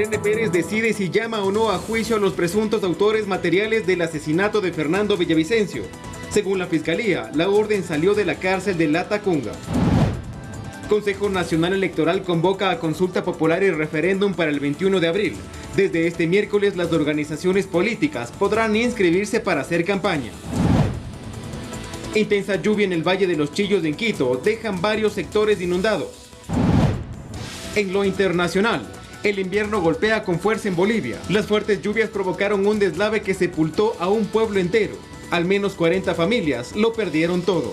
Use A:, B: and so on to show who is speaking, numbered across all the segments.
A: Irene Pérez decide si llama o no a juicio a los presuntos autores materiales del asesinato de Fernando Villavicencio. Según la Fiscalía, la orden salió de la cárcel de Latacunga. Consejo Nacional Electoral convoca a consulta popular y referéndum para el 21 de abril. Desde este miércoles, las organizaciones políticas podrán inscribirse para hacer campaña. Intensa lluvia en el Valle de los Chillos en Quito dejan varios sectores inundados. En lo internacional, el invierno golpea con fuerza en Bolivia. Las fuertes lluvias provocaron un deslave que sepultó a un pueblo entero. Al menos 40 familias lo perdieron todo.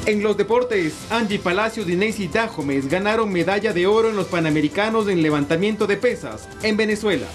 A: En los deportes, Angie Palacios y Neisy Dajomes ganaron medalla de oro en los Panamericanos en levantamiento de pesas en Venezuela.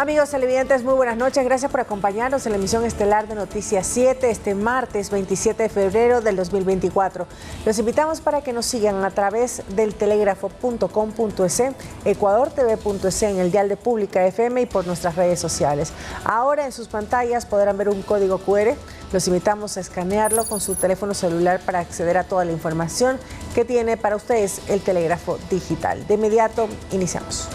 B: Amigos televidentes, muy buenas noches. Gracias por acompañarnos en la emisión estelar de Noticias 7 este martes 27 de febrero del 2024. Los invitamos para que nos sigan a través del telégrafo.com.es, ecuadortv.es en el dial de Pública FM y por nuestras redes sociales. Ahora en sus pantallas podrán ver un código QR. Los invitamos a escanearlo con su teléfono celular para acceder a toda la información que tiene para ustedes el telégrafo digital. De inmediato, iniciamos.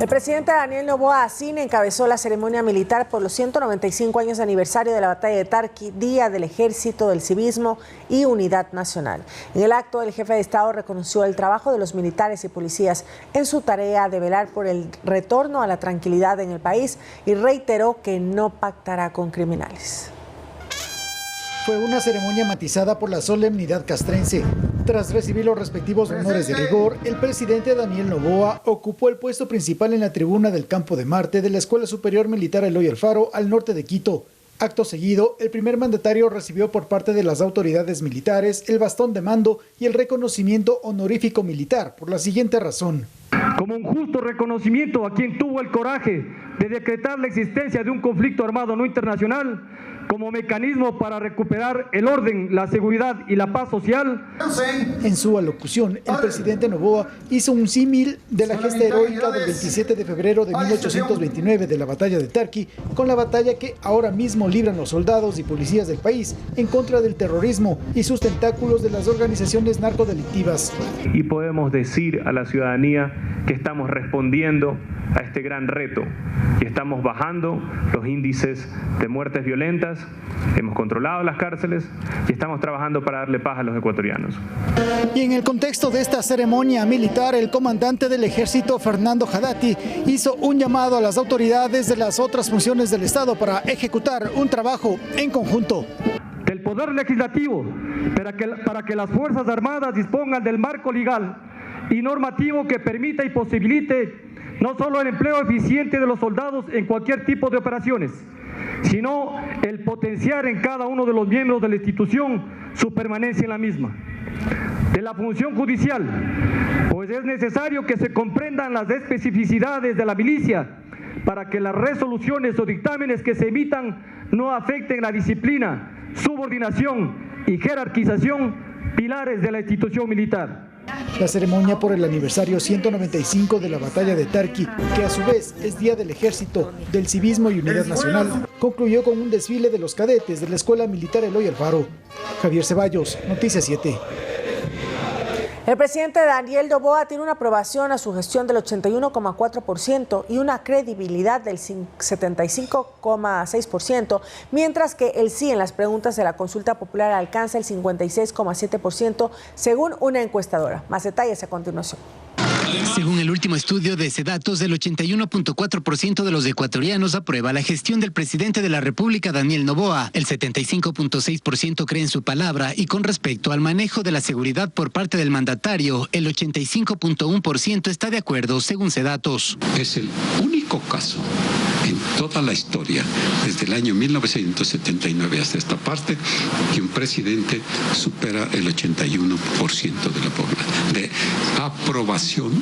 B: El presidente Daniel Noboa Acin encabezó la ceremonia militar por los 195 años de aniversario de la batalla de Tarqui, Día del Ejército, del Civismo y Unidad Nacional. En el acto, el jefe de Estado reconoció el trabajo de los militares y policías en su tarea de velar por el retorno a la tranquilidad en el país y reiteró que no pactará con criminales.
C: Fue una ceremonia matizada por la solemnidad castrense. Tras recibir los respectivos honores de rigor, el presidente Daniel Noboa ocupó el puesto principal en la tribuna del Campo de Marte de la Escuela Superior Militar Eloy Alfaro, al norte de Quito. Acto seguido, el primer mandatario recibió por parte de las autoridades militares el bastón de mando y el reconocimiento honorífico militar por la siguiente razón.
D: Como un justo reconocimiento a quien tuvo el coraje de decretar la existencia de un conflicto armado no internacional como mecanismo para recuperar el orden, la seguridad y la paz social.
C: En su alocución, el presidente Noboa hizo un símil de la gesta heroica del 27 de febrero de 1829 de la batalla de Tarqui con la batalla que ahora mismo libran los soldados y policías del país en contra del terrorismo y sus tentáculos de las organizaciones narcodelictivas.
D: Y podemos decir a la ciudadanía que estamos respondiendo a este gran reto y estamos bajando los índices de muertes violentas, hemos controlado las cárceles y estamos trabajando para darle paz a los ecuatorianos.
C: Y en el contexto de esta ceremonia militar, el comandante del ejército, Fernando Haddati, hizo un llamado a las autoridades de las otras funciones del Estado para ejecutar un trabajo en conjunto.
D: Del Poder Legislativo, para que las Fuerzas Armadas dispongan del marco legal y normativo que permita y posibilite no solo el empleo eficiente de los soldados en cualquier tipo de operaciones, sino el potenciar en cada uno de los miembros de la institución su permanencia en la misma. De la función judicial, pues es necesario que se comprendan las especificidades de la milicia para que las resoluciones o dictámenes que se emitan no afecten la disciplina, subordinación y jerarquización, pilares de la institución militar.
C: La ceremonia por el aniversario 195 de la batalla de Tarqui, que a su vez es Día del Ejército, del Civismo y Unidad Nacional, concluyó con un desfile de los cadetes de la Escuela Militar Eloy Alfaro. Javier Ceballos, Noticias 7.
B: El presidente Daniel Noboa tiene una aprobación a su gestión del 81,4% y una credibilidad del 75,6%, mientras que el sí en las preguntas de la consulta popular alcanza el 56,7% según una encuestadora. Más detalles a continuación.
E: Según el último estudio de Sedatos, el 81,4% de los ecuatorianos aprueba la gestión del presidente de la República, Daniel Noboa. El 75,6% cree en su palabra y con respecto al manejo de la seguridad por parte del mandatario, el 85,1% está de acuerdo, según Sedatos.
F: Es el único caso en toda la historia, desde el año 1979 hasta esta parte, que un presidente supera el 81% de aprobación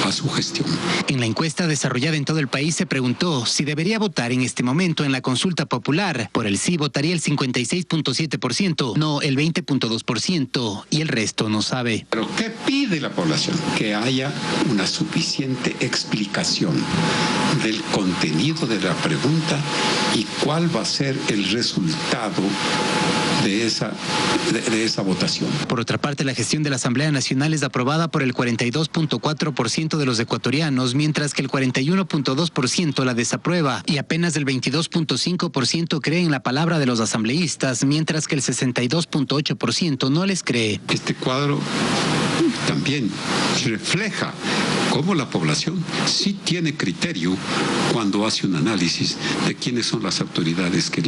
F: a su gestión.
E: En la encuesta desarrollada en todo el país se preguntó si debería votar en este momento en la consulta popular. Por el sí votaría el 56.7%, no el 20.2% y el resto no sabe.
F: ¿Pero qué pide la población? Que haya una suficiente explicación del contenido de la pregunta y cuál va a ser el resultado de esa votación.
E: Por otra parte, la gestión de la Asamblea Nacional es aprobada por el 42.4% de los ecuatorianos, mientras que el 41.2% la desaprueba y apenas el 22.5% cree en la palabra de los asambleístas, mientras que el 62.8% no les cree.
F: Este cuadro también refleja cómo la población sí tiene criterio cuando hace un análisis de quiénes son las autoridades que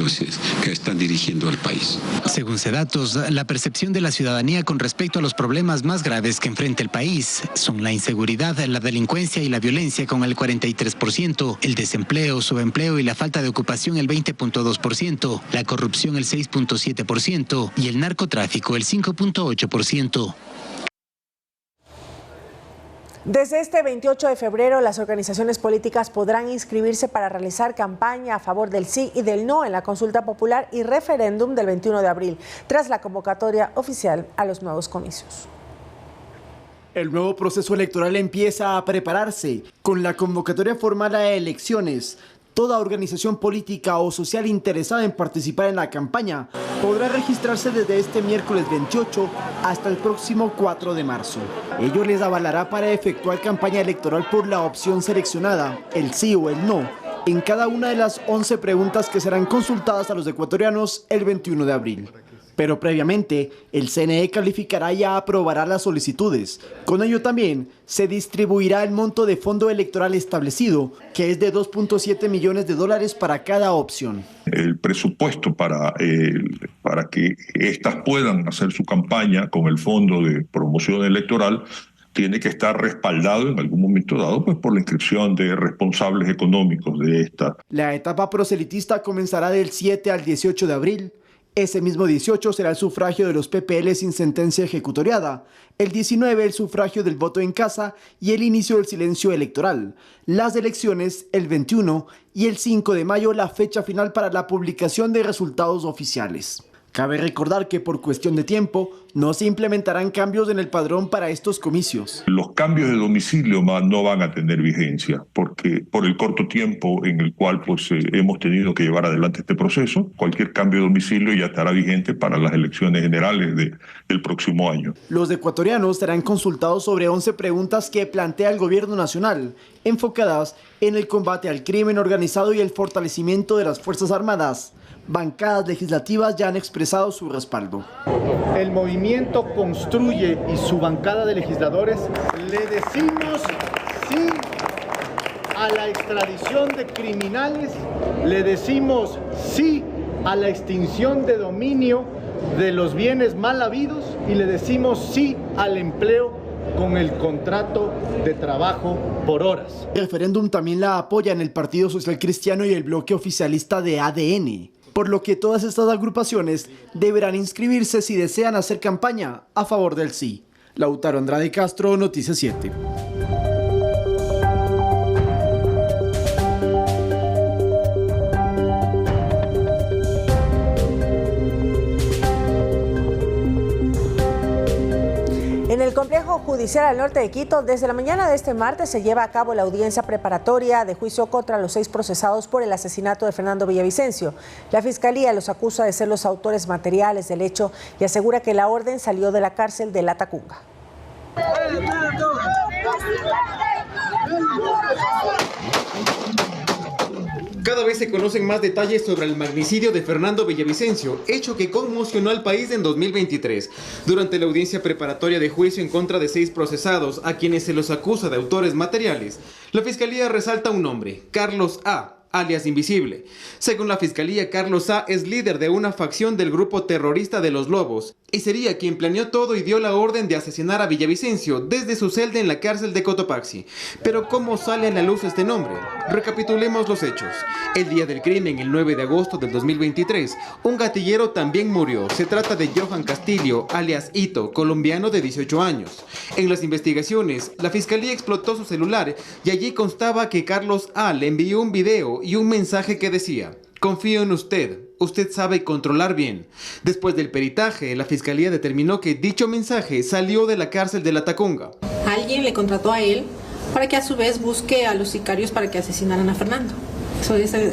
F: están dirigiendo al país.
E: Según Sedatos, la percepción de la ciudadanía con respecto a los problemas más graves que enfrenta el país son la inseguridad, la delincuencia y la violencia con el 43%, el desempleo, subempleo y la falta de ocupación el 20.2%, la corrupción el 6.7% y el narcotráfico el 5.8%.
B: Desde este 28 de febrero, las organizaciones políticas podrán inscribirse para realizar campaña a favor del sí y del no en la consulta popular y referéndum del 21 de abril, tras la convocatoria oficial a los nuevos comicios.
G: El nuevo proceso electoral empieza a prepararse con la convocatoria formal a elecciones. Toda organización política o social interesada en participar en la campaña podrá registrarse desde este miércoles 28 hasta el próximo 4 de marzo. Ello les avalará para efectuar campaña electoral por la opción seleccionada, el sí o el no, en cada una de las 11 preguntas que serán consultadas a los ecuatorianos el 21 de abril. Pero previamente, el CNE calificará y aprobará las solicitudes. Con ello también se distribuirá el monto de fondo electoral establecido, que es de $2.7 millones para cada opción.
H: El presupuesto para que éstas puedan hacer su campaña con el fondo de promoción electoral tiene que estar respaldado en algún momento dado pues, por la inscripción de responsables económicos de esta.
G: La etapa proselitista comenzará del 7 al 18 de abril. Ese mismo 18 será el sufragio de los PPL sin sentencia ejecutoriada, el 19 el sufragio del voto en casa y el inicio del silencio electoral. Las elecciones el 21 y el 5 de mayo la fecha final para la publicación de resultados oficiales. Cabe recordar que por cuestión de tiempo no se implementarán cambios en el padrón para estos comicios.
H: Los cambios de domicilio no van a tener vigencia porque por el corto tiempo en el cual hemos tenido que llevar adelante este proceso, cualquier cambio de domicilio ya estará vigente para las elecciones generales del próximo año.
G: Los ecuatorianos serán consultados sobre 11 preguntas que plantea el gobierno nacional, enfocadas en el combate al crimen organizado y el fortalecimiento de las Fuerzas Armadas. Bancadas legislativas ya han expresado su respaldo.
I: El movimiento Construye y su bancada de legisladores le decimos sí a la extradición de criminales, le decimos sí a la extinción de dominio de los bienes mal habidos y le decimos sí al empleo con el contrato de trabajo por horas.
G: El referéndum también la apoyan el Partido Social Cristiano y el bloque oficialista de ADN. Por lo que todas estas agrupaciones deberán inscribirse si desean hacer campaña a favor del sí. Lautaro Andrade Castro, Noticias 7.
B: En el complejo judicial al norte de Quito, desde la mañana de este martes se lleva a cabo la audiencia preparatoria de juicio contra los 6 procesados por el asesinato de Fernando Villavicencio. La Fiscalía los acusa de ser los autores materiales del hecho y asegura que la orden salió de la cárcel de La Tacunga.
A: Cada vez se conocen más detalles sobre el magnicidio de Fernando Villavicencio, hecho que conmocionó al país en 2023. Durante la audiencia preparatoria de juicio en contra de 6 procesados, a quienes se los acusa de autores materiales, la Fiscalía resalta un nombre, Carlos A., alias Invisible. Según la fiscalía, Carlos A. es líder de una facción del grupo terrorista de los Lobos y sería quien planeó todo y dio la orden de asesinar a Villavicencio desde su celda en la cárcel de Cotopaxi. Pero ¿cómo sale a la luz este nombre? Recapitulemos los hechos. El día del crimen, el 9 de agosto del 2023, un gatillero también murió. Se trata de Johan Castillo, alias Ito, colombiano de 18 años. En las investigaciones, la fiscalía explotó su celular y allí constaba que Carlos A. le envió un video y un mensaje que decía: confío en usted, usted sabe controlar bien. Después del peritaje, la fiscalía determinó que dicho mensaje salió de la cárcel de La Tacunga.
J: Alguien le contrató a él para que a su vez busque a los sicarios para que asesinaran a Fernando.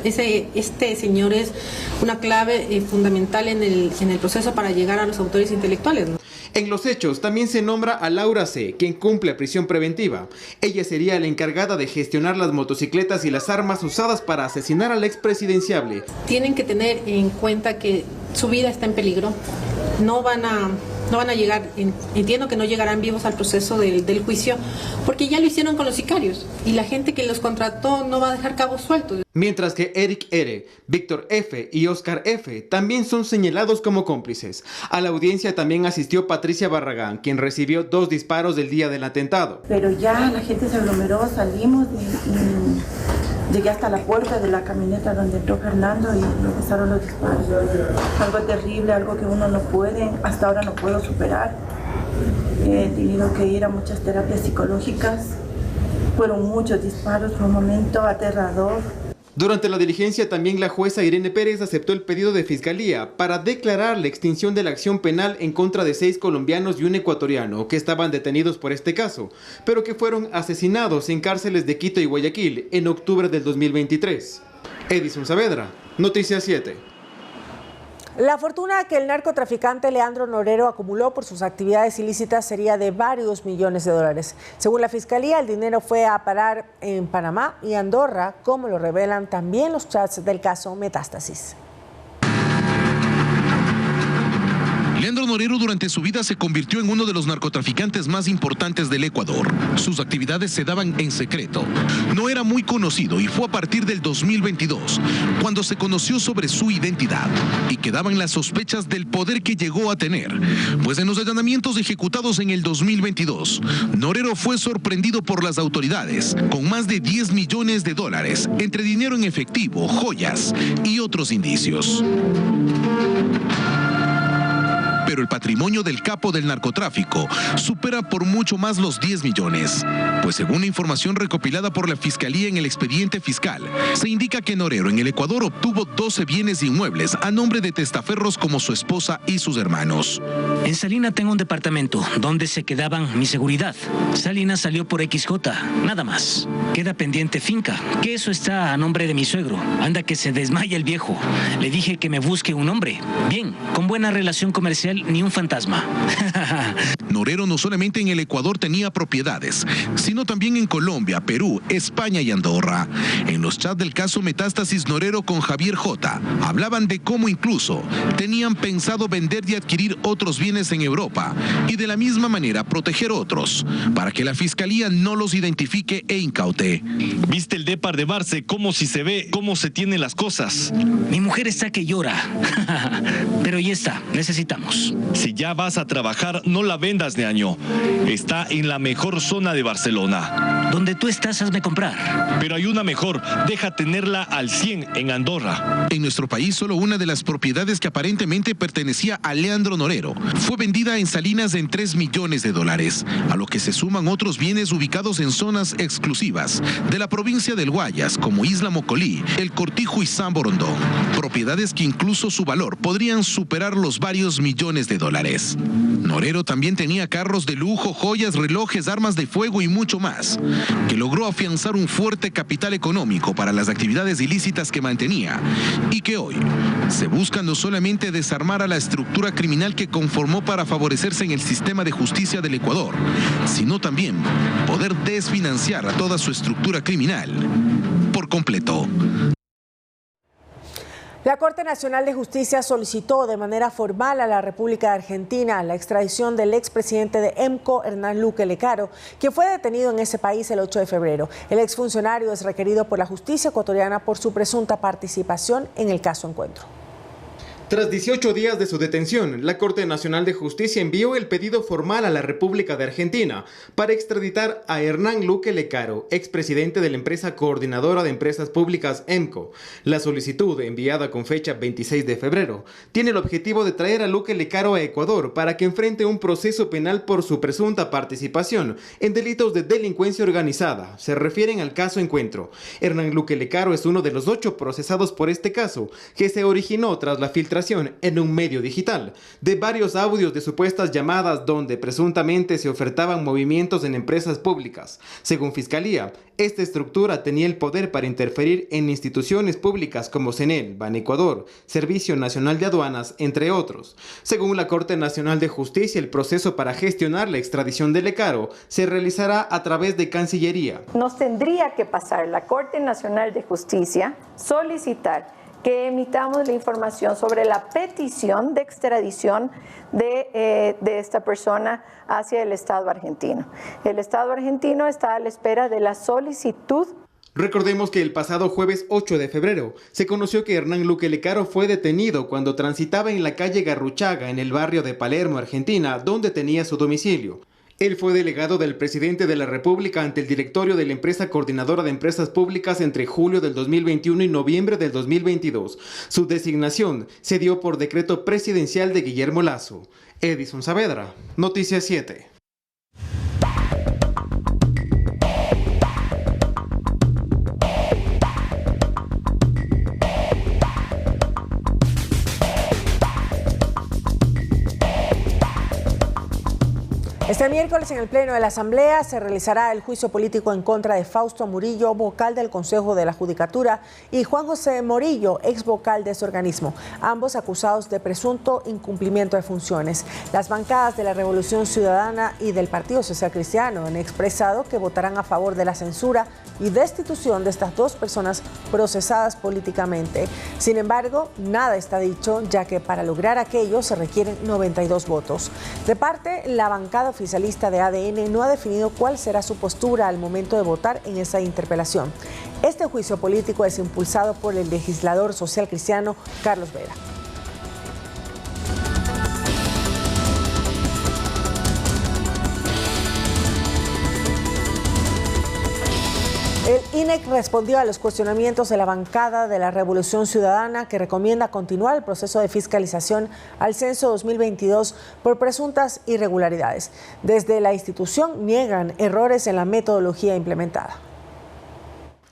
J: Este señor es una clave fundamental en el proceso para llegar a los autores intelectuales, ¿no?
A: En los hechos también se nombra a Laura C., quien cumple prisión preventiva. Ella sería la encargada de gestionar las motocicletas y las armas usadas para asesinar al expresidenciable.
J: Tienen que tener en cuenta que su vida está en peligro. No van a llegar, entiendo que no llegarán vivos al proceso del juicio, porque ya lo hicieron con los sicarios y la gente que los contrató no va a dejar cabos sueltos.
A: Mientras que Eric R., Víctor F. y Oscar F. también son señalados como cómplices. A la audiencia también asistió Patricia Barragán, quien recibió 2 disparos del día del atentado.
K: Pero ya la gente se aglomeró, salimos y llegué hasta la puerta de la camioneta donde entró Fernando y empezaron los disparos. Algo terrible, algo que uno no puede, hasta ahora no puedo superar. He tenido que ir a muchas terapias psicológicas. Fueron muchos disparos, fue un momento aterrador.
A: Durante la diligencia también la jueza Irene Pérez aceptó el pedido de fiscalía para declarar la extinción de la acción penal en contra de 6 colombianos y un ecuatoriano que estaban detenidos por este caso, pero que fueron asesinados en cárceles de Quito y Guayaquil en octubre del 2023. Edison Saavedra, Noticias 7.
B: La fortuna que el narcotraficante Leandro Norero acumuló por sus actividades ilícitas sería de varios millones de dólares. Según la Fiscalía, el dinero fue a parar en Panamá y Andorra, como lo revelan también los chats del caso Metástasis.
L: Leandro Norero durante su vida se convirtió en uno de los narcotraficantes más importantes del Ecuador. Sus actividades se daban en secreto. No era muy conocido y fue a partir del 2022 cuando se conoció sobre su identidad y quedaban las sospechas del poder que llegó a tener. Pues en los allanamientos ejecutados en el 2022, Norero fue sorprendido por las autoridades con más de 10 millones de dólares entre dinero en efectivo, joyas y otros indicios. Pero el patrimonio del capo del narcotráfico supera por mucho más los 10 millones. Pues según la información recopilada por la Fiscalía en el expediente fiscal, se indica que Norero en el Ecuador obtuvo 12 bienes inmuebles a nombre de testaferros como su esposa y sus hermanos.
M: En Salinas tengo un departamento donde se quedaban mi seguridad. Salinas salió por XJ, nada más. Queda pendiente finca, que eso está a nombre de mi suegro. Anda que se desmaya el viejo. Le dije que me busque un hombre. Bien, con buena relación comercial, ni un fantasma.
L: Norero no solamente en el Ecuador tenía propiedades, sino también en Colombia, Perú, España y Andorra. En los chats del caso Metástasis, Norero con Javier J. hablaban de cómo incluso tenían pensado vender y adquirir otros bienes en Europa y de la misma manera proteger otros para que la Fiscalía no los identifique e incaute.
N: ¿Viste el depar de Barce? ¿Cómo si se ve? ¿Cómo se tienen las cosas?
M: Mi mujer está que llora. Pero ya está, necesitamos.
N: Si ya vas a trabajar, no la vendas de año. Está en la mejor zona de Barcelona.
M: Donde tú estás, hazme comprar.
N: Pero hay una mejor. Deja tenerla al 100 en Andorra.
L: En nuestro país, solo una de las propiedades que aparentemente pertenecía a Leandro Norero fue vendida en Salinas en 3 millones de dólares, a lo que se suman otros bienes ubicados en zonas exclusivas de la provincia del Guayas, como Isla Mocolí, El Cortijo y San Borondón. Propiedades que incluso su valor podrían superar los varios millones de dólares. Norero también tenía carros de lujo, joyas, relojes, armas de fuego y mucho más, que logró afianzar un fuerte capital económico para las actividades ilícitas que mantenía y que hoy se busca no solamente desarmar a la estructura criminal que conformó para favorecerse en el sistema de justicia del Ecuador, sino también poder desfinanciar a toda su estructura criminal por completo.
B: La Corte Nacional de Justicia solicitó de manera formal a la República de Argentina la extradición del expresidente de EMCO, Hernán Luque Lecaro, quien fue detenido en ese país el 8 de febrero. El exfuncionario es requerido por la justicia ecuatoriana por su presunta participación en el caso Encuentro.
A: Tras 18 días de su detención, la Corte Nacional de Justicia envió el pedido formal a la República de Argentina para extraditar a Hernán Luque Lecaro, expresidente de la empresa coordinadora de empresas públicas EMCO. La solicitud, enviada con fecha 26 de febrero, tiene el objetivo de traer a Luque Lecaro a Ecuador para que enfrente un proceso penal por su presunta participación en delitos de delincuencia organizada. Se refieren al caso Encuentro. Hernán Luque Lecaro es uno de los 8 procesados por este caso, que se originó tras la filtración en un medio digital de varios audios de supuestas llamadas donde presuntamente se ofertaban movimientos en empresas públicas. Según Fiscalía, esta estructura tenía el poder para interferir en instituciones públicas como CENEL, Banecuador, Servicio Nacional de Aduanas, entre otros. Según la Corte Nacional de Justicia, el proceso para gestionar la extradición de Lecaro se realizará a través de Cancillería.
O: Nos tendría que pasar la Corte Nacional de Justicia, solicitar que emitamos la información sobre la petición de extradición de esta persona hacia el Estado argentino. El Estado argentino está a la espera de la solicitud.
A: Recordemos que el pasado jueves 8 de febrero se conoció que Hernán Luque Lecaro fue detenido cuando transitaba en la calle Garruchaga, en el barrio de Palermo, Argentina, donde tenía su domicilio. Él fue delegado del presidente de la República ante el directorio de la empresa coordinadora de empresas públicas entre julio del 2021 y noviembre del 2022. Su designación se dio por decreto presidencial de Guillermo Lasso. Edison Saavedra, Noticias 7.
B: Este miércoles en el Pleno de la Asamblea se realizará el juicio político en contra de Fausto Murillo, vocal del Consejo de la Judicatura, y Juan José Morillo, ex vocal de ese organismo, ambos acusados de presunto incumplimiento de funciones. Las bancadas de la Revolución Ciudadana y del Partido Social Cristiano han expresado que votarán a favor de la censura y destitución de estas dos personas procesadas políticamente. Sin embargo, nada está dicho, ya que para lograr aquello se requieren 92 votos. De parte, la bancada oficialista de ADN no ha definido cuál será su postura al momento de votar en esa interpelación. Este juicio político es impulsado por el legislador social cristiano Carlos Vera. El INEC respondió a los cuestionamientos de la bancada de la Revolución Ciudadana, que recomienda continuar el proceso de fiscalización al censo 2022 por presuntas irregularidades. Desde la institución niegan errores en la metodología implementada.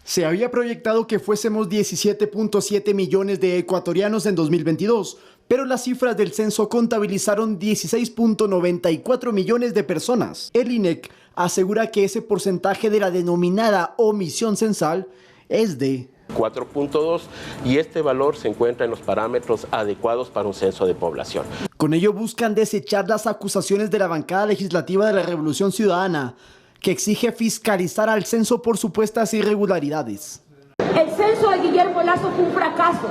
G: Se había proyectado que fuésemos 17.7 millones de ecuatorianos en 2022, pero las cifras del censo contabilizaron 16.94 millones de personas. El INEC asegura que ese porcentaje de la denominada omisión censal es de
P: 4.2 y este valor se encuentra en los parámetros adecuados para un censo de población.
G: Con ello buscan desechar las acusaciones de la bancada legislativa de la Revolución Ciudadana, que exige fiscalizar al censo por supuestas irregularidades.
Q: El censo de Guillermo Lasso fue un fracaso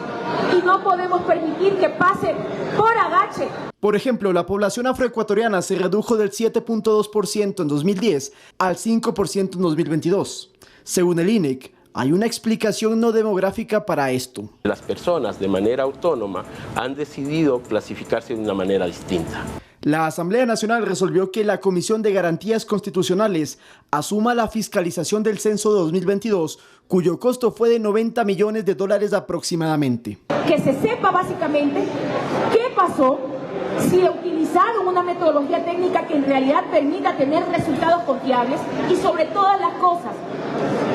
Q: y no podemos permitir que pase por agache.
G: Por ejemplo, la población afroecuatoriana se redujo del 7.2% en 2010 al 5% en 2022. Según el INEC, hay una explicación no demográfica para esto.
P: Las personas de manera autónoma han decidido clasificarse de una manera distinta.
G: La Asamblea Nacional resolvió que la Comisión de Garantías Constitucionales asuma la fiscalización del censo de 2022, cuyo costo fue de $90 millones aproximadamente.
Q: Que se sepa básicamente qué pasó, si utilizaron una metodología técnica que en realidad permita tener resultados confiables y sobre todas las cosas,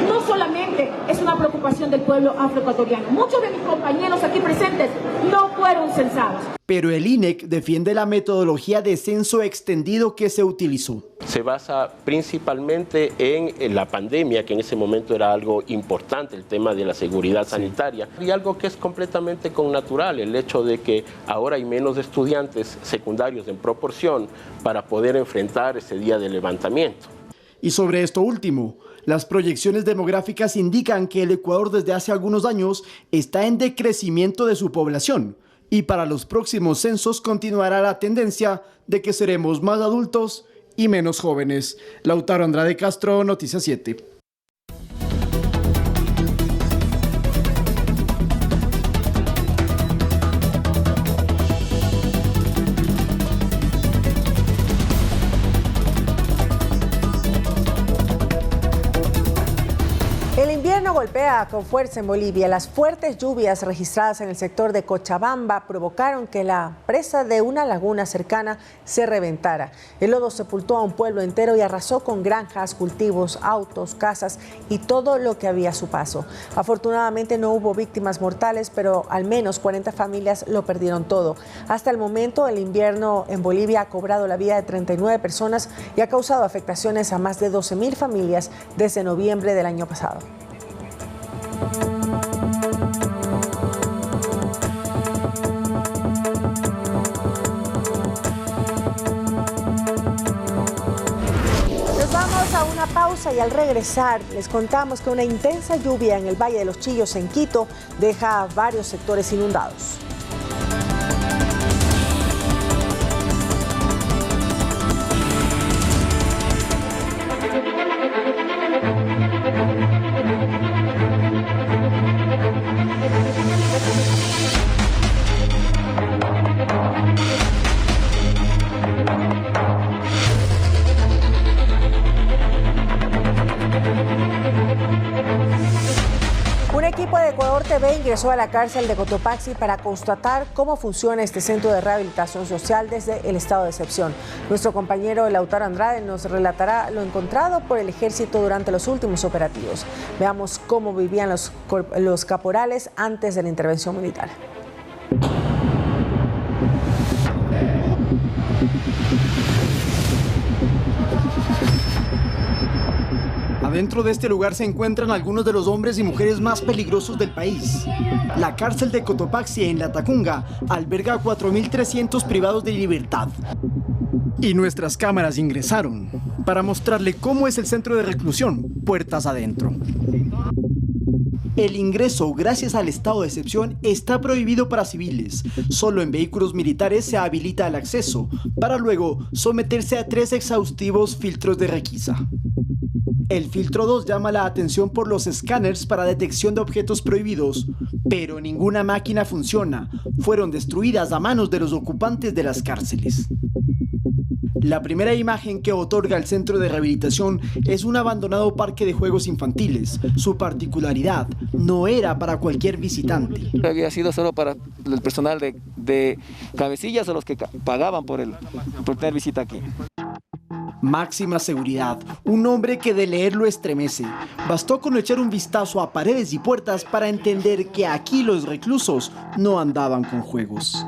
Q: no solamente es una preocupación del pueblo afroecuatoriano. Muchos de mis compañeros aquí presentes no fueron censados.
G: Pero el INEC defiende la metodología de censo extendido que se utilizó.
P: Se basa principalmente en la pandemia, que en ese momento era algo importante, el tema de la seguridad sanitaria, y algo que es completamente connatural, el hecho de que ahora hay menos estudiantes secundarios en proporción para poder enfrentar ese día de levantamiento.
G: Y sobre esto último, las proyecciones demográficas indican que el Ecuador desde hace algunos años está en decrecimiento de su población y para los próximos censos continuará la tendencia de que seremos más adultos y menos jóvenes. Lautaro Andrade Castro, Noticias 7.
B: El invierno golpea con fuerza en Bolivia. Las fuertes lluvias registradas en el sector de Cochabamba provocaron que la presa de una laguna cercana se reventara. El lodo sepultó a un pueblo entero y arrasó con granjas, cultivos, autos, casas y todo lo que había a su paso. Afortunadamente no hubo víctimas mortales, pero al menos 40 familias lo perdieron todo. Hasta el momento, el invierno en Bolivia ha cobrado la vida de 39 personas y ha causado afectaciones a más de 12.000 familias desde noviembre del año pasado. Nos vamos a una pausa y al regresar les contamos que una intensa lluvia en el Valle de los Chillos en Quito deja varios sectores inundados. Un equipo de Ecuador TV ingresó a la cárcel de Cotopaxi para constatar cómo funciona este centro de rehabilitación social desde el estado de excepción. Nuestro compañero Lautaro Andrade nos relatará lo encontrado por el ejército durante los últimos operativos. Veamos cómo vivían los caporales antes de la intervención militar.
G: Adentro de este lugar se encuentran algunos de los hombres y mujeres más peligrosos del país. La cárcel de Cotopaxi en Latacunga alberga a 4.300 privados de libertad. Y nuestras cámaras ingresaron para mostrarle cómo es el centro de reclusión, puertas adentro. El ingreso, gracias al estado de excepción, está prohibido para civiles. Solo en vehículos militares se habilita el acceso, para luego someterse a 3 exhaustivos filtros de requisa. El filtro 2 llama la atención por los escáneres para detección de objetos prohibidos, pero ninguna máquina funciona. Fueron destruidas a manos de los ocupantes de las cárceles. La primera imagen que otorga el centro de rehabilitación es un abandonado parque de juegos infantiles. Su particularidad, no era para cualquier visitante.
R: Había sido solo para el personal de cabecillas o los que pagaban por tener visita aquí.
G: Máxima seguridad, un hombre que de leerlo estremece. Bastó con echar un vistazo a paredes y puertas para entender que aquí los reclusos no andaban con juegos.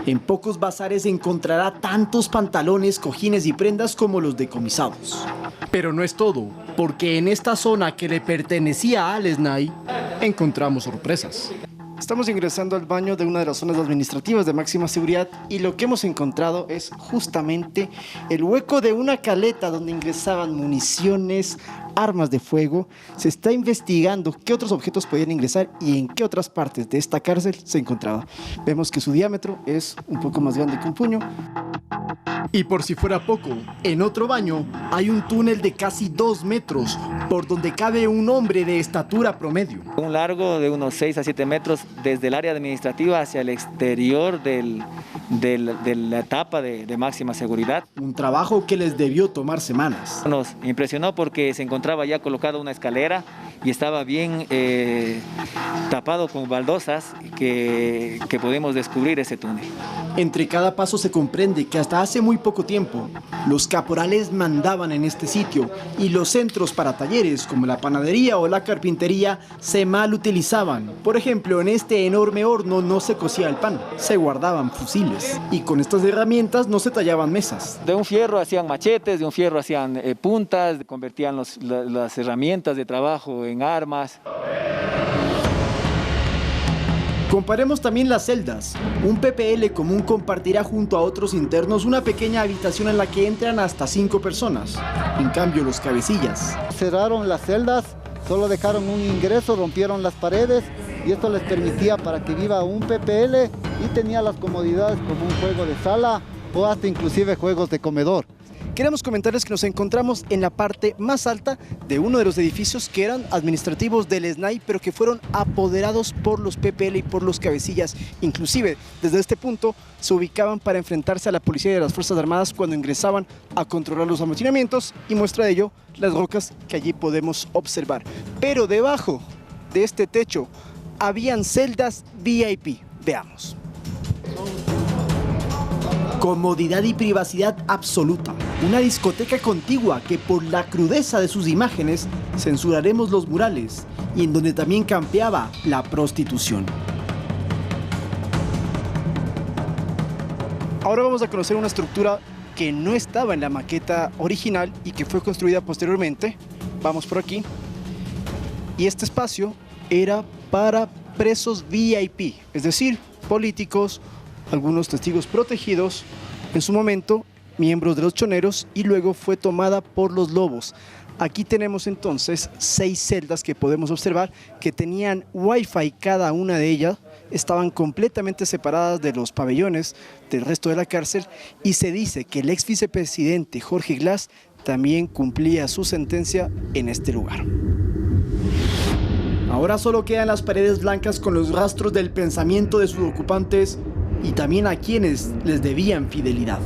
G: En pocos bazares encontrará tantos pantalones, cojines y prendas como los decomisados. Pero no es todo, porque en esta zona que le pertenecía a Al-Esnai, encontramos sorpresas.
S: Estamos ingresando al baño de una de las zonas administrativas de máxima seguridad y lo que hemos encontrado es justamente el hueco de una caleta donde ingresaban municiones, armas de fuego. Se está investigando qué otros objetos podían ingresar y en qué otras partes de esta cárcel se encontraba. Vemos que su diámetro es un poco más grande que un puño.
G: Y por si fuera poco, en otro baño hay un túnel de casi 2 metros por donde cabe un hombre de estatura promedio.
R: Un largo de unos 6 a 7 metros desde el área administrativa hacia el exterior de la etapa de máxima seguridad.
G: Un trabajo que les debió tomar semanas.
R: Nos impresionó porque se encontraba ya colocada una escalera y estaba bien tapado con baldosas que pudimos descubrir ese túnel.
G: Entre cada paso se comprende que hasta hace muy poco tiempo los caporales mandaban en este sitio y los centros para talleres como la panadería o la carpintería se mal utilizaban. Por ejemplo, en este enorme horno no se cocía el pan, se guardaban fusiles y con estas herramientas no se tallaban mesas.
R: De un fierro hacían machetes, de un fierro hacían puntas, convertían las herramientas de trabajo en armas.
G: Comparemos también las celdas. Un PPL común compartirá junto a otros internos una pequeña habitación en la que entran hasta 5 personas. En cambio, los cabecillas
T: cerraron las celdas, solo dejaron un ingreso, rompieron las paredes y esto les permitía para que viva un PPL y tenía las comodidades como un juego de sala o hasta inclusive juegos de comedor.
S: Queremos comentarles que nos encontramos en la parte más alta de uno de los edificios que eran administrativos del SNAI, pero que fueron apoderados por los PPL y por los cabecillas. Inclusive, desde este punto, se ubicaban para enfrentarse a la policía y a las Fuerzas Armadas cuando ingresaban a controlar los amotinamientos, y muestra de ello las rocas que allí podemos observar. Pero debajo de este techo habían celdas VIP. Veamos. Comodidad y privacidad absoluta. Una discoteca contigua que por la crudeza de sus imágenes censuraremos los murales y en donde también campeaba la prostitución. Ahora vamos a conocer una estructura que no estaba en la maqueta original y que fue construida posteriormente. Vamos por aquí. Y este espacio era para presos VIP, es decir, políticos, algunos testigos protegidos, en su momento miembros de los choneros, y luego fue tomada por los lobos. Aquí tenemos entonces 6 celdas que podemos observar que tenían wifi cada una de ellas, estaban completamente separadas de los pabellones del resto de la cárcel, y se dice que el ex vicepresidente Jorge Glass también cumplía su sentencia en este lugar. Ahora solo quedan las paredes blancas con los rastros del pensamiento de sus ocupantes y también a quienes les debían fidelidad.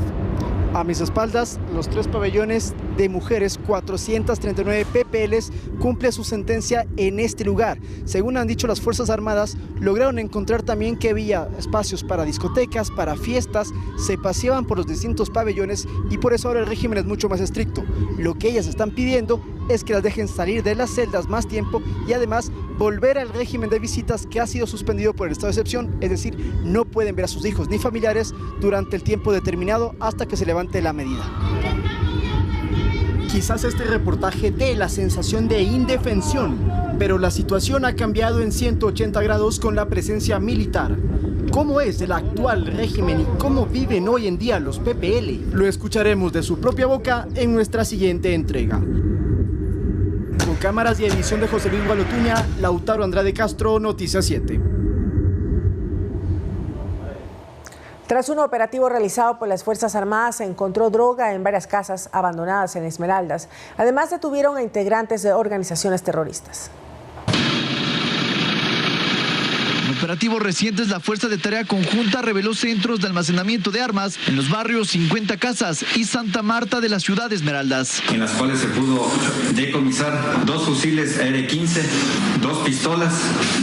S: A mis espaldas, los 3 pabellones de mujeres, 439 PPLs, cumple su sentencia en este lugar. Según han dicho las Fuerzas Armadas, lograron encontrar también que había espacios para discotecas, para fiestas, se paseaban por los distintos pabellones y por eso ahora el régimen es mucho más estricto. Lo que ellas están pidiendo es que las dejen salir de las celdas más tiempo y además volver al régimen de visitas que ha sido suspendido por el estado de excepción, es decir, no pueden ver a sus hijos ni familiares durante el tiempo determinado hasta que se levante la medida. Quizás este reportaje dé la sensación de indefensión, pero la situación ha cambiado en 180 grados con la presencia militar. ¿Cómo es el actual régimen y cómo viven hoy en día los PPL? Lo escucharemos de su propia boca en nuestra siguiente entrega. Con cámaras y edición de José Luis Gualotuña, Lautaro Andrade Castro, Noticias 7.
B: Tras un operativo realizado por las Fuerzas Armadas, se encontró droga en varias casas abandonadas en Esmeraldas. Además, detuvieron a integrantes de organizaciones terroristas.
U: En operativos recientes, la Fuerza de Tarea Conjunta reveló centros de almacenamiento de armas en los barrios 50 Casas y Santa Marta de la ciudad de Esmeraldas,
V: en las cuales se pudo decomisar 2 fusiles AR-15, 2 pistolas,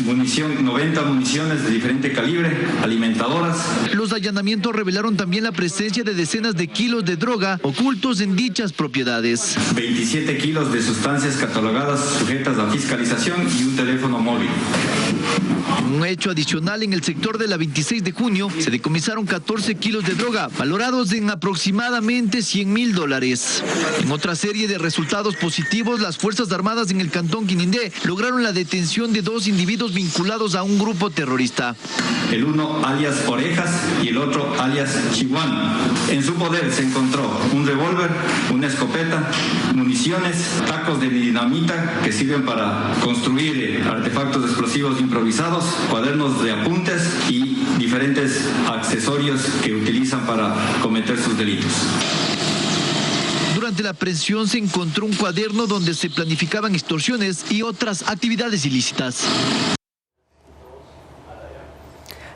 V: 90 municiones de diferente calibre, alimentadoras.
U: Los allanamientos revelaron también la presencia de decenas de kilos de droga ocultos en dichas propiedades.
V: 27 kilos de sustancias catalogadas sujetas a fiscalización y un teléfono móvil.
U: Un hecho adicional, en el sector de la 26 de junio se decomisaron 14 kilos de droga, valorados en aproximadamente $100,000. En otra serie de resultados positivos, las Fuerzas Armadas en el cantón Quinindé lograron la detención de 2 individuos vinculados a un grupo terrorista.
V: El uno alias Orejas y el otro alias Chihuahua. En su poder se encontró un revólver, una escopeta, municiones, tacos de dinamita que sirven para construir artefactos explosivos improvisados, cuadernos de apuntes y diferentes accesorios que utilizan para cometer sus delitos.
U: Durante la aprehensión se encontró un cuaderno donde se planificaban extorsiones y otras actividades ilícitas.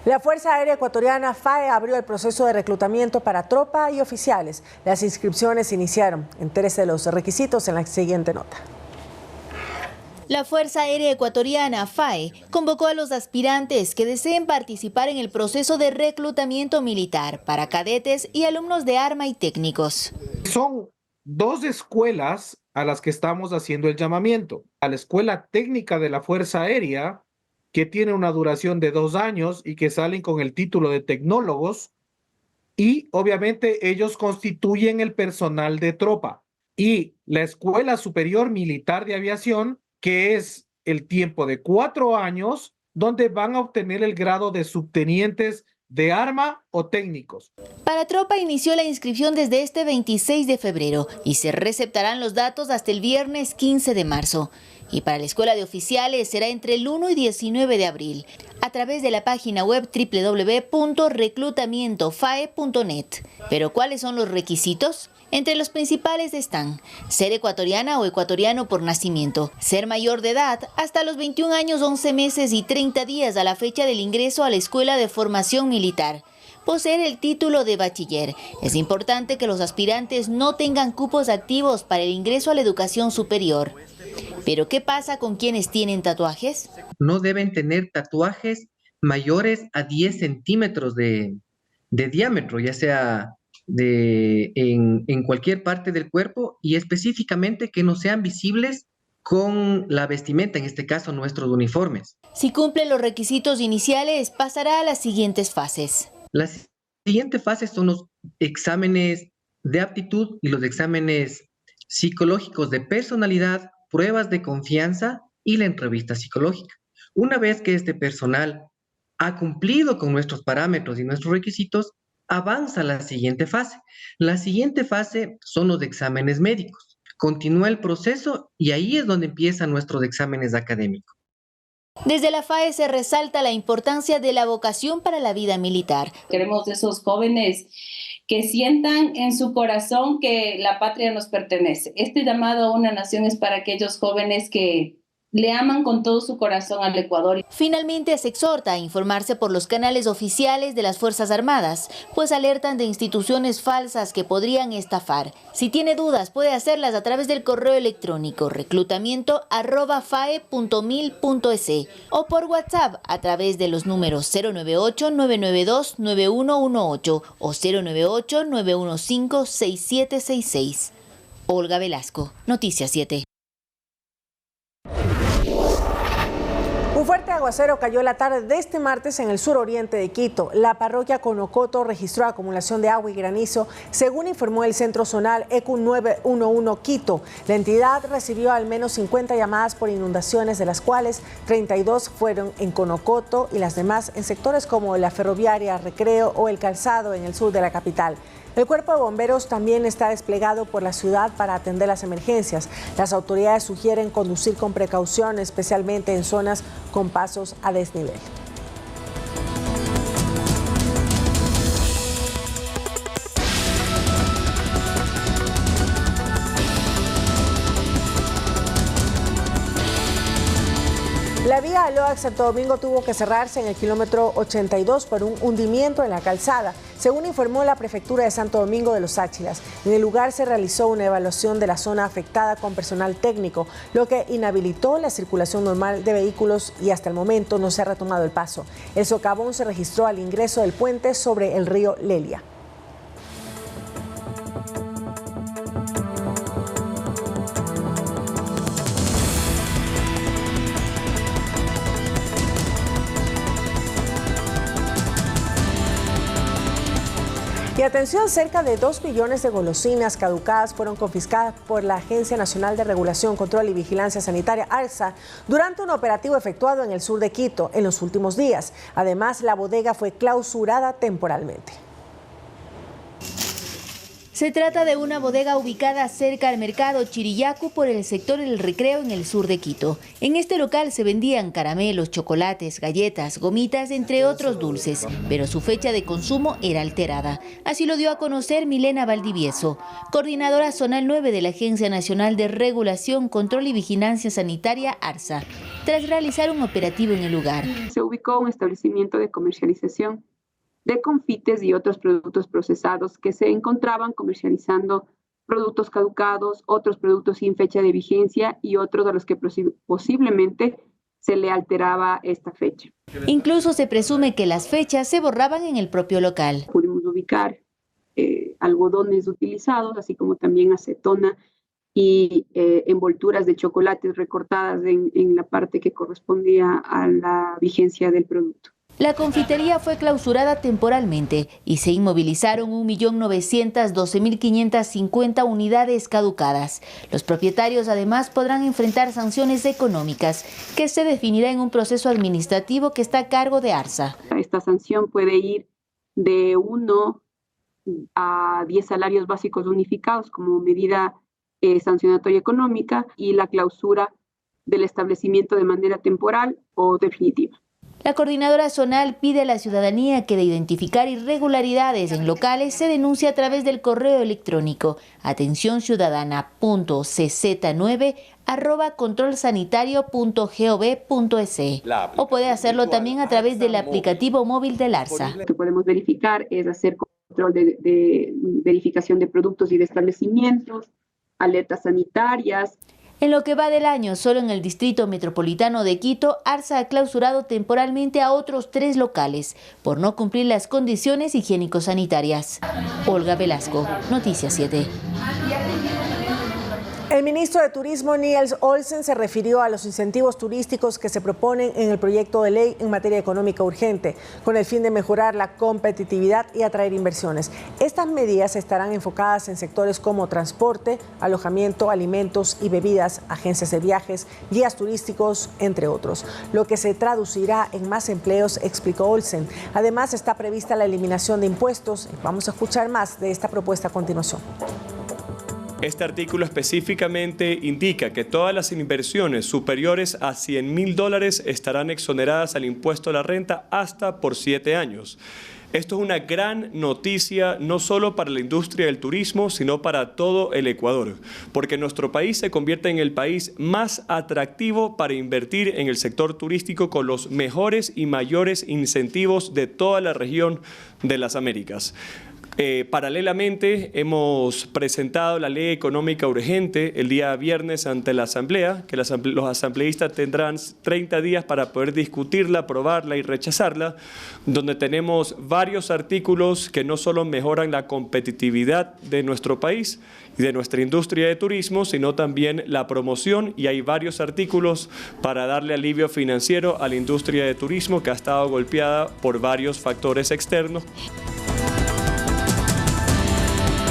B: La Fuerza Aérea Ecuatoriana FAE abrió el proceso de reclutamiento para tropa y oficiales. Las inscripciones se iniciaron. Entérese de los requisitos en la siguiente nota.
W: La Fuerza Aérea Ecuatoriana, FAE, convocó a los aspirantes que deseen participar en el proceso de reclutamiento militar para cadetes y alumnos de arma y técnicos.
X: Son 2 escuelas a las que estamos haciendo el llamamiento. A la Escuela Técnica de la Fuerza Aérea, que tiene una duración de 2 años y que salen con el título de tecnólogos, y obviamente ellos constituyen el personal de tropa. Y la Escuela Superior Militar de Aviación, que es el tiempo de 4 años donde van a obtener el grado de subtenientes de arma o técnicos.
W: Para Tropa inició la inscripción desde este 26 de febrero y se receptarán los datos hasta el viernes 15 de marzo. Y para la Escuela de Oficiales será entre el 1 y 19 de abril, a través de la página web www.reclutamientofae.net. ¿Pero cuáles son los requisitos? Entre los principales están ser ecuatoriana o ecuatoriano por nacimiento, ser mayor de edad hasta los 21 años, 11 meses y 30 días a la fecha del ingreso a la Escuela de Formación Militar, poseer el título de bachiller. Es importante que los aspirantes no tengan cupos activos para el ingreso a la educación superior. ¿Pero qué pasa con quienes tienen tatuajes?
C: No deben tener tatuajes mayores a 10 centímetros de diámetro, ya sea en cualquier parte del cuerpo, y específicamente que no sean visibles con la vestimenta, en este caso nuestros uniformes.
W: Si cumple los requisitos iniciales, pasará a las siguientes fases.
C: Las siguientes fases son los exámenes de aptitud y los exámenes psicológicos de personalidad, pruebas de confianza y la entrevista psicológica. Una vez que este personal ha cumplido con nuestros parámetros y nuestros requisitos, avanza a la siguiente fase. La siguiente fase son los exámenes médicos. Continúa el proceso y ahí es donde empiezan nuestros exámenes académicos.
W: Desde la FAE se resalta la importancia de la vocación para la vida militar.
D: Queremos de esos jóvenes que sientan en su corazón que la patria nos pertenece. Este llamado a una nación es para aquellos jóvenes que le aman con todo su corazón al Ecuador.
W: Finalmente se exhorta a informarse por los canales oficiales de las Fuerzas Armadas, pues alertan de instituciones falsas que podrían estafar. Si tiene dudas, puede hacerlas a través del correo electrónico reclutamiento@fae.mil.es o por WhatsApp a través de los números 098-992-9118 o 098-915-6766. Olga Velasco, Noticias 7.
B: Un fuerte aguacero cayó la tarde de este martes en el suroriente de Quito. La parroquia Conocoto registró acumulación de agua y granizo, según informó el Centro Zonal ECU 911 Quito. La entidad recibió al menos 50 llamadas por inundaciones, de las cuales 32 fueron en Conocoto y las demás en sectores como la Ferroviaria, Recreo o el Calzado en el sur de la capital. El cuerpo de bomberos también está desplegado por la ciudad para atender las emergencias. Las autoridades sugieren conducir con precaución, especialmente en zonas con pasos a desnivel. La vía Aloac-Santo Domingo tuvo que cerrarse en el kilómetro 82 por un hundimiento en la calzada, según informó la Prefectura de Santo Domingo de los Áchilas. En el lugar se realizó una evaluación de la zona afectada con personal técnico, lo que inhabilitó la circulación normal de vehículos y hasta el momento no se ha retomado el paso. El socavón se registró al ingreso del puente sobre el río Lelia. Y atención, cerca de 2 millones de golosinas caducadas fueron confiscadas por la Agencia Nacional de Regulación, Control y Vigilancia Sanitaria, ARSA, durante un operativo efectuado en el sur de Quito en los últimos días. Además, la bodega fue clausurada temporalmente.
W: Se trata de una bodega ubicada cerca al mercado Chirillacu por el sector El Recreo en el sur de Quito. En este local se vendían caramelos, chocolates, galletas, gomitas, entre otros dulces, pero su fecha de consumo era alterada. Así lo dio a conocer Milena Valdivieso, coordinadora zonal 9 de la Agencia Nacional de Regulación, Control y Vigilancia Sanitaria, ARSA, tras realizar un operativo en el lugar.
E: Se ubicó un establecimiento de comercialización de confites y otros productos procesados que se encontraban comercializando productos caducados, otros productos sin fecha de vigencia y otros a los que posiblemente se le alteraba esta fecha.
W: Incluso se presume que las fechas se borraban en el propio local.
E: Pudimos ubicar algodones utilizados, así como también acetona y envolturas de chocolates recortadas en la parte que correspondía a la vigencia del producto.
W: La confitería fue clausurada temporalmente y se inmovilizaron 1.912.550 unidades caducadas. Los propietarios además podrán enfrentar sanciones económicas que se definirá en un proceso administrativo que está a cargo de ARSA.
E: Esta sanción puede ir de 1 a 10 salarios básicos unificados como medida sancionatoria económica y la clausura del establecimiento de manera temporal o definitiva.
W: La coordinadora zonal pide a la ciudadanía que de identificar irregularidades en locales se denuncie a través del correo electrónico atencionciudadana.cz9@controlsanitario.gov.es o puede hacerlo también a través del aplicativo móvil del ARSA.
E: Lo que podemos verificar es hacer control de verificación de productos y de establecimientos, alertas sanitarias.
W: En lo que va del año, solo en el Distrito Metropolitano de Quito, ARSA ha clausurado temporalmente a otros 3 locales por no cumplir las condiciones higiénico-sanitarias. Olga Velasco, Noticias 7.
B: El ministro de Turismo, Niels Olsen, se refirió a los incentivos turísticos que se proponen en el proyecto de ley en materia económica urgente, con el fin de mejorar la competitividad y atraer inversiones. Estas medidas estarán enfocadas en sectores como transporte, alojamiento, alimentos y bebidas, agencias de viajes, guías turísticos, entre otros, lo que se traducirá en más empleos, explicó Olsen. Además, está prevista la eliminación de impuestos. Vamos a escuchar más de esta propuesta a continuación.
F: Este artículo específicamente indica que todas las inversiones superiores a $100.000 estarán exoneradas al impuesto a la renta hasta por 7 años. Esto es una gran noticia no solo para la industria del turismo, sino para todo el Ecuador, porque nuestro país se convierte en el país más atractivo para invertir en el sector turístico con los mejores y mayores incentivos de toda la región de las Américas. Paralelamente, hemos presentado la ley económica urgente el día viernes ante la Asamblea, que los asambleístas tendrán 30 días para poder discutirla, aprobarla y rechazarla, donde tenemos varios artículos que no solo mejoran la competitividad de nuestro país y de nuestra industria de turismo, sino también la promoción, y hay varios artículos para darle alivio financiero a la industria de turismo que ha estado golpeada por varios factores externos.